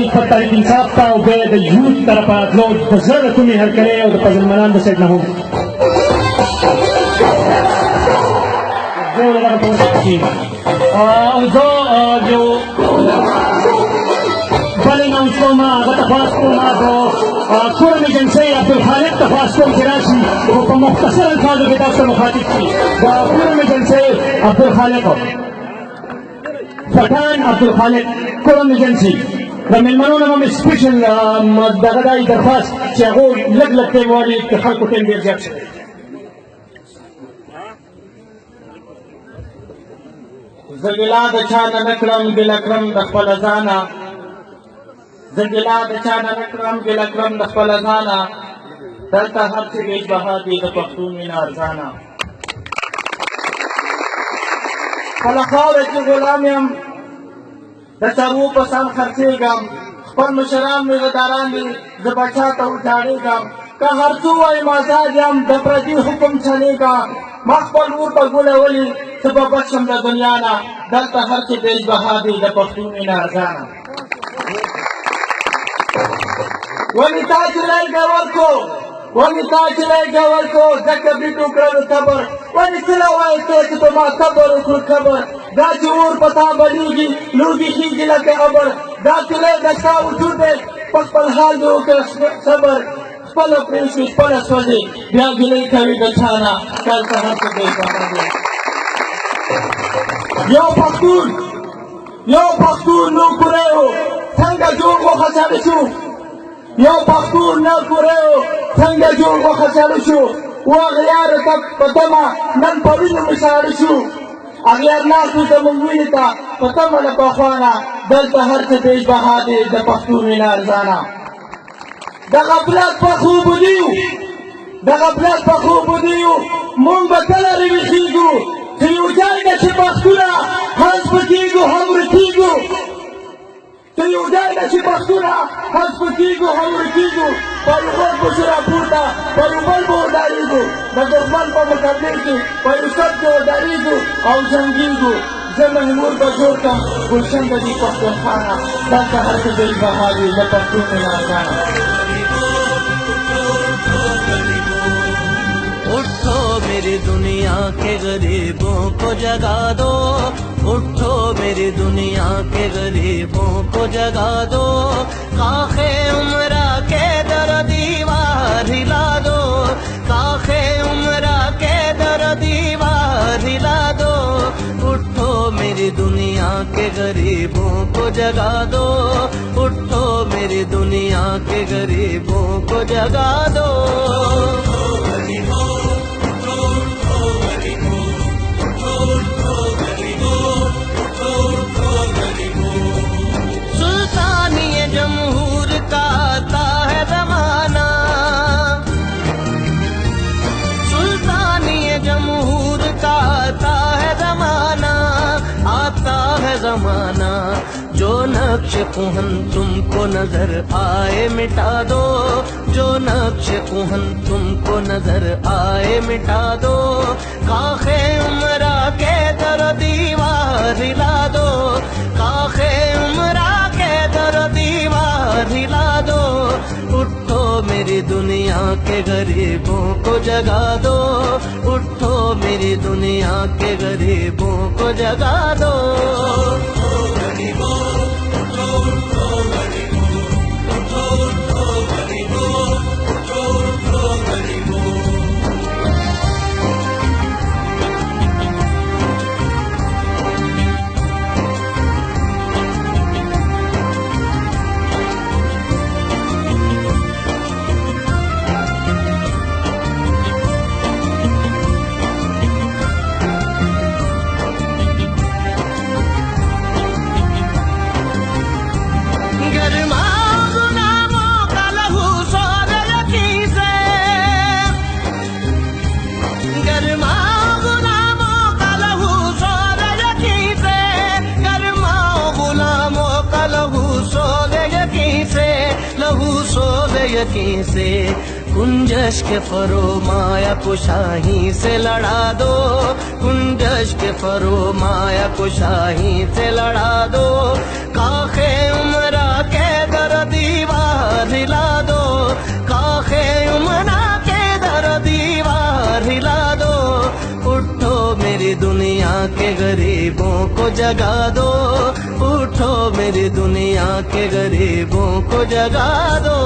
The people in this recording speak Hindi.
तारीख पर तारीख इंसाफ था और द यूथ तरफ लोग बजर तुम्हें हर करे और पजल मनान से ना हो जो बलिंग उसको माँ बतफास को माँ तो कुर्म जंसे अब्दुल खालिक तफास को गिराशी वो पर मुख्तसर अल्फाजों के पास मुखातिब थी कुर्म जंसे अब्दुल खालिक पठान अब्दुल खालिक कुर्म जंसी रमिलमानों में स्पेशल दगदाई दरखास्त चाहो लग लगते वाली खल को टेंडर जज ज़गिलाद चाना नकरम बिलकरम दखलज़ाना ज़गिलाद चाना नकरम बिलकरम दखलज़ाना दलता हर से बेच बहादी द पख्तून में नारज़ाना खलखाव के गुलाम द चरू पसंद खर्चेगा पर मुशराम में गदारान द बचा तो उठाड़ेगा का हर तू आई मसाज हम द प्रति हुक्म चलेगा मखबल ऊर पर गुले वली सबब बचम द दुनिया ना दलता हर के बेच बहादी द पख्तून में नारज़ाना वनिता चलाई गवर को जक बिटू कर खबर वनितला वाई तो मा खबर उखुर खबर दाची ऊर पता बलीगी लूगी खींचला के खबर दाचले दशा उठुदे पल हाल दो के सबर पल प्रेस पल सोजे ब्या गिले कवि गछाना कल कहां से बेचा यो पख्तून नो करे हो संग जो को खचाले छु यो पख्तून न करे हो संग जो को खचाले छु वो अगयार तक पतमा नन पविन मिसाल छु अगयार ना तू तो मुंगविता पतमा न पखवाना दलता हर से देश बहादे द पख्तून में नारज़ाना द गफलत पखूब दियो मुंग बतला रिखीगु Tuyuday na si Pastura, has patigo, hamritigo. Tuyuday na si Pastura, has patigo, hamritigo. Payuban po sila puta, payuban po darigo. Nagorban pa magkabiki, payusad ko darigo, ang sanggigo. Zaman mur bajorka, pulsan ka di Pastura, dahil harkabay bahagi na Pastura na sana. उठो मेरी दुनिया के गरीबों को जगा दो उठो मेरी दुनिया के गरीबों को जगा दो काखे उमरा के दर दीवार हिला दो काखे उमरा के दर दीवार हिला दो उठो मेरी दुनिया के गरीबों को जगा दो उठो मेरी दुनिया के गरीबों को जगा दो सुल्तानिये जमहूर का आता है ज़माना सुल्तानिये जमहूर का आता है ज़माना जो नक्श कुहन तुमको नजर आए मिटा दो जो नक्श कुहन तुमको नजर आए मिटा दो काखे उमरा के दर दीवार हिला दो काखे उमरा के दर दीवार हिला दो उठो मेरी दुनिया के गरीबों को जगा दो उठो मेरी दुनिया के गरीबों को जगा दो यकीन से कुंजश के फरोमाया कुशाही से लड़ा दो कुंजश के फरोमाया कुशाही से लड़ा दो काखे उमरा के दर दीवार हिला दो, काखे उमरा के दर दीवार हिला दो। उठो मेरी दुनिया के गरीबों को जगा दो, उठो मेरी दुनिया के गरीबों को जगा दो।